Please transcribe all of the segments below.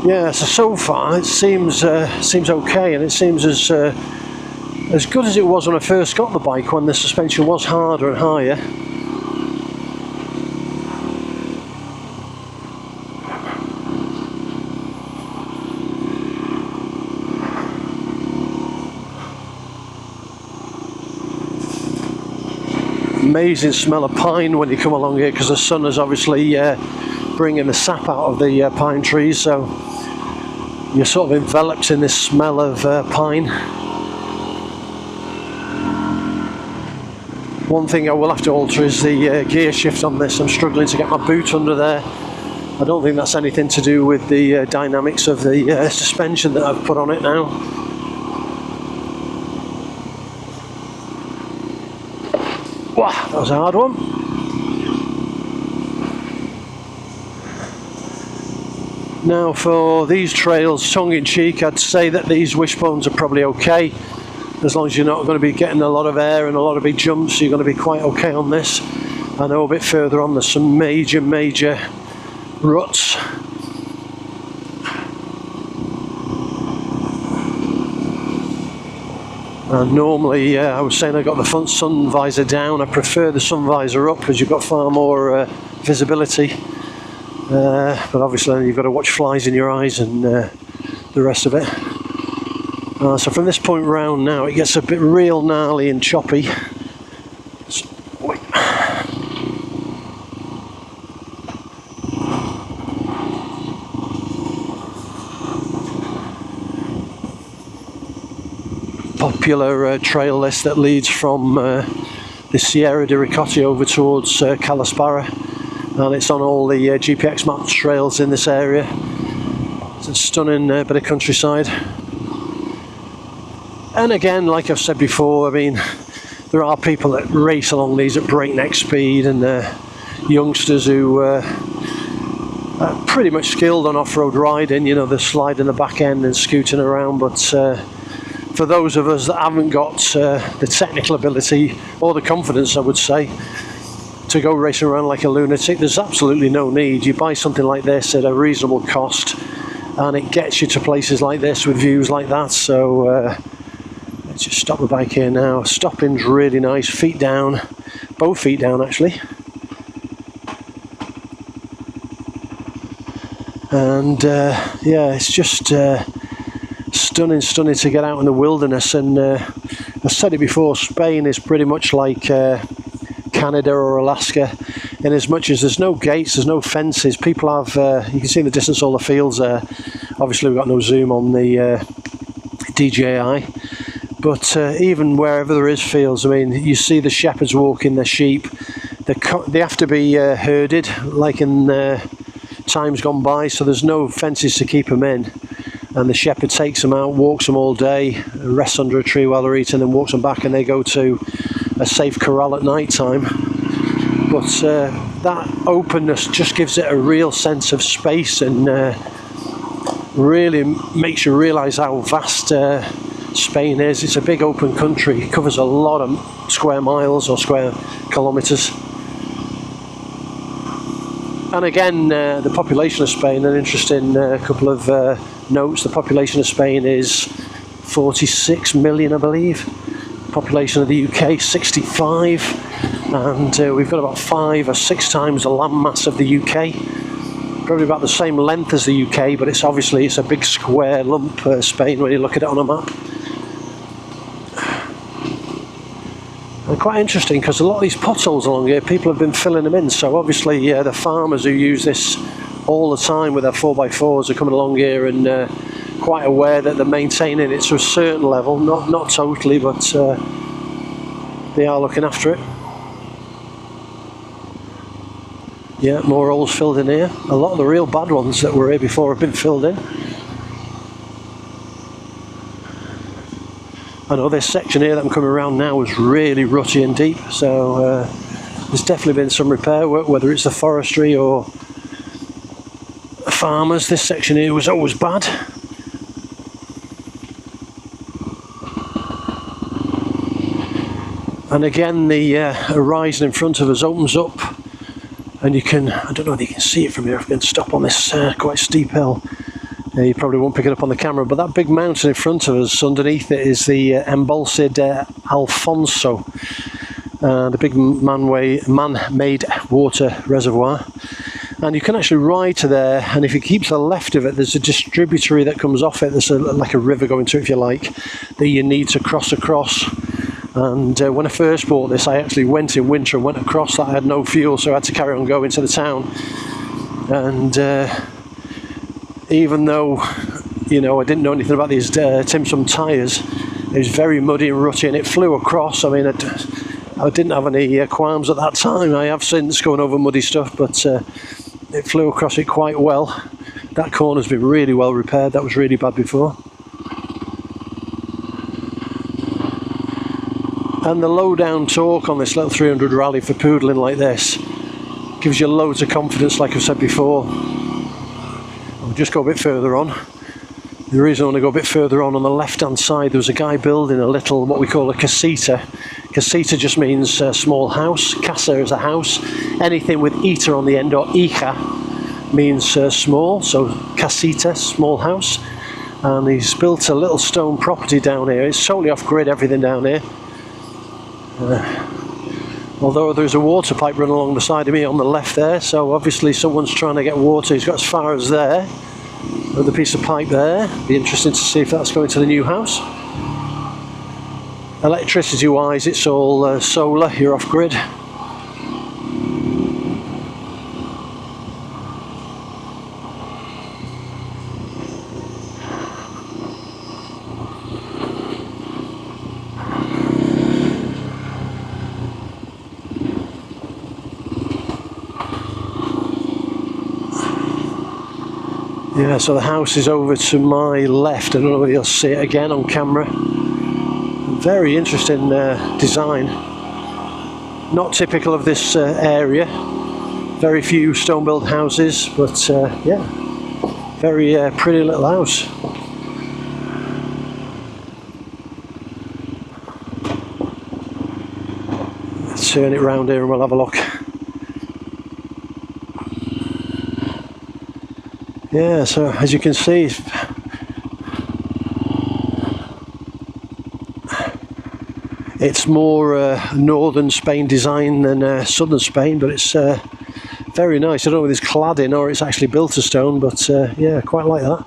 Yeah, so far it seems okay, and it seems as good as it was when I first got the bike, when the suspension was harder and higher. Amazing smell of pine when you come along here, because the sun is obviously bringing the sap out of the pine trees, so you're sort of enveloped in this smell of pine. One thing I will have to alter is the gear shift on this. I'm struggling to get my boot under there. I don't think that's anything to do with the dynamics of the suspension that I've put on it now. Wow, that was a hard one. Now for these trails, tongue-in-cheek, I'd say that these wishbones are probably okay, as long as you're not going to be getting a lot of air and a lot of big jumps. You're going to be quite okay on this. I know a bit further on there's some major ruts. And normally, I was saying I got the front sun visor down. I prefer the sun visor up because you've got far more visibility. But obviously you've got to watch flies in your eyes and the rest of it. So from this point round now, it gets a bit real gnarly and choppy. Popular trail list that leads from the Sierra di Ricotti over towards Calasparra, and it's on all the GPX maps trails in this area. It's a stunning bit of countryside. And again, like I've said before, I mean, there are people that race along these at breakneck speed, and youngsters who are pretty much skilled on off-road riding. You know, they're sliding the back end and scooting around, but for those of us that haven't got the technical ability or the confidence, I would say, to go racing around like a lunatic, there's absolutely no need. You buy something like this at a reasonable cost, and it gets you to places like this with views like that. So let's just stop the bike here now. Stopping's really nice, feet down, both feet down actually. And yeah, it's just stunning to get out in the wilderness. And I said it before, Spain is pretty much like Canada or Alaska, in as much as there's no gates, there's no fences. People have, you can see in the distance all the fields there. Obviously we've got no zoom on the DJI, but even wherever there is fields, I mean, you see the shepherds walking their sheep. They have to be herded like in times gone by, so there's no fences to keep them in. And the shepherd takes them out, walks them all day, rests under a tree while they're eating, then walks them back, and they go to a safe corral at night time. But that openness just gives it a real sense of space, and really makes you realise how vast Spain is. It's a big open country. It covers a lot of square miles or square kilometres. And again, the population of Spain, an interesting couple of notes. The population of Spain is 46 million, I believe. Population of the UK, 65. And we've got about 5 or 6 times the landmass of the UK. Probably about the same length as the UK, but it's obviously a big square lump, Spain, when you look at it on a map. And quite interesting, because a lot of these potholes along here, people have been filling them in. So obviously the farmers who use this all the time with their 4x4s are coming along here and quite aware that they're maintaining it to a certain level, not totally, but they are looking after it. Yeah, more holes filled in here. A lot of the real bad ones that were here before have been filled in. I know this section here that I'm coming around now is really rutty and deep, so there's definitely been some repair work, whether it's the forestry or farmers. This section here was always bad. And again, the horizon in front of us opens up, and you can, I don't know if you can see it from here, if I can stop on this quite steep hill, You probably won't pick it up on the camera, but that big mountain in front of us, underneath it, is the embalsed Alfonso, the big man-made water reservoir. And you can actually ride to there, and if you keep to the left of it, there's a distributary that comes off it. There's like a river going through, if you like, that you need to cross across. And when I first bought this, I actually went in winter and went across that. I had no fuel, so I had to carry on going to the town. And even though, you know, I didn't know anything about these Tim Sum tyres, it was very muddy and rutty, and it flew across. I mean, I didn't have any qualms at that time. I have since going over muddy stuff, but it flew across it quite well. That corner's been really well repaired. That was really bad before. And the low down torque on this little 300 rally for poodling like this gives you loads of confidence, like I've said before. I'll just go a bit further on. The reason I want to go a bit further on the left hand side, there was a guy building a little, what we call a casita. Casita just means small house. Casa is a house. Anything with ita on the end, or hija, means small. So casita, small house. And he's built a little stone property down here. It's totally off grid, everything down here. Although there's a water pipe running along the side of me on the left there, so obviously someone's trying to get water. He's got as far as there with a piece of pipe there. Be interesting to see if that's going to the new house. Electricity wise, it's all solar. You're off grid. Yeah, so the house is over to my left. I don't know whether you'll see it again on camera. Very interesting design. Not typical of this area. Very few stone-built houses, but yeah, very pretty little house. Let's turn it round here and we'll have a look. Yeah, so as you can see, it's more northern Spain design than southern Spain, but it's very nice. I don't know whether it's cladding or it's actually built of stone, but yeah, quite like that.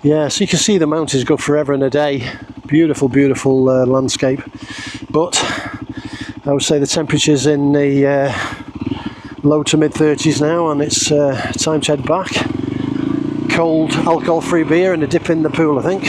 Yeah, so you can see the mountains go forever and a day. Beautiful, beautiful landscape. But I would say the temperature's in the low to mid 30s now, and it's time to head back. Cold alcohol-free beer and a dip in the pool, I think.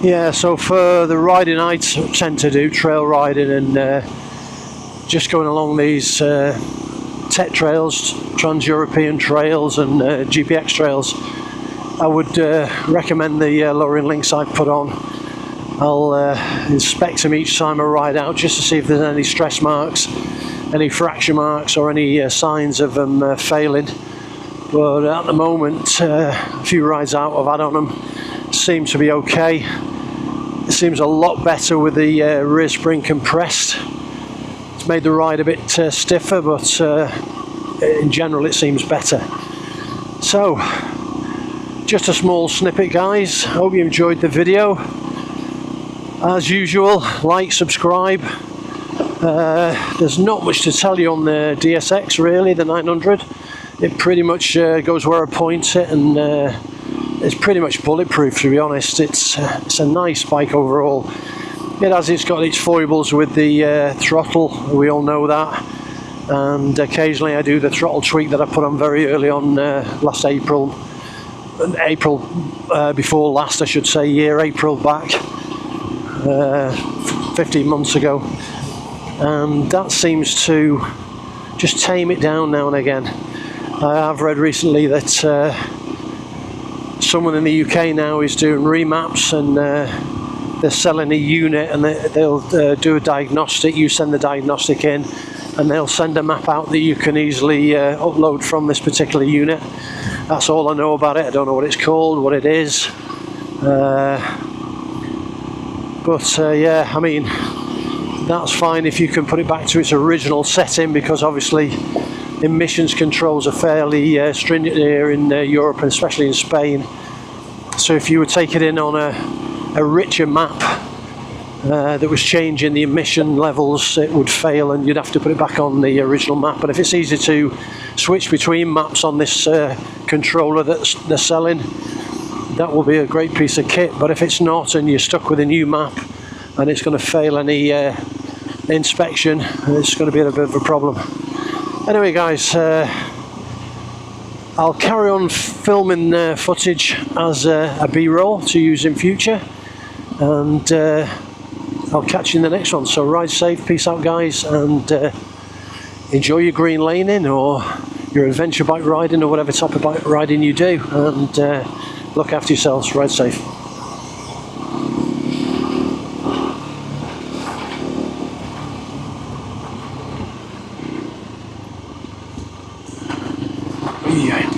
Yeah, so for the riding I tend to do, trail riding and just going along these tech trails, trans-European trails and GPX trails, I would recommend the lowering links I put on. I'll inspect them each time I ride out just to see if there's any stress marks, any fracture marks or any signs of them failing. But at the moment, a few rides out I've had on them seem to be okay. It seems a lot better with the rear spring compressed. It's made the ride a bit stiffer, but in general it seems better. So, just a small snippet, guys. Hope you enjoyed the video. As usual, like, subscribe. There's not much to tell you on the DSX really, the 900. It pretty much goes where I point it, and it's pretty much bulletproof, to be honest. It's a nice bike overall. It's got its foibles with the throttle, we all know that, and occasionally I do the throttle tweak that I put on very early on last April before last, I should say, April back 15 months ago, and that seems to just tame it down now and again. I have read recently that someone in the UK now is doing remaps, and they're selling a unit, and they'll do a diagnostic. You send the diagnostic in and they'll send a map out that you can easily upload from this particular unit. That's all I know about it. I don't know what it's called, what it is, but yeah, I mean, that's fine if you can put it back to its original setting, because obviously emissions controls are fairly stringent here in Europe, and especially in Spain. So if you would take it in on a richer map that was changing the emission levels, it would fail and you'd have to put it back on the original map. But if it's easy to switch between maps on this controller that they're selling, that will be a great piece of kit. But if it's not, and you're stuck with a new map and it's going to fail any inspection, it's going to be a bit of a problem. Anyway, guys, I'll carry on filming footage as a B-roll to use in future, and I'll catch you in the next one. So ride safe, peace out, guys, and enjoy your green laning or your adventure bike riding or whatever type of bike riding you do, and look after yourselves, ride safe. Yeah.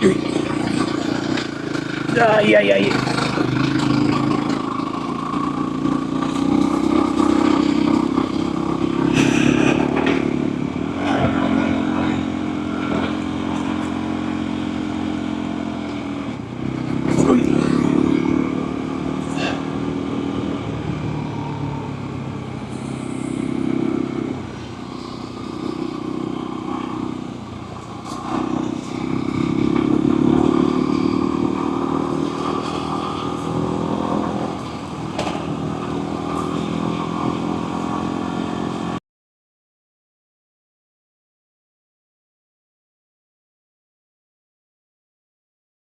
Yeah.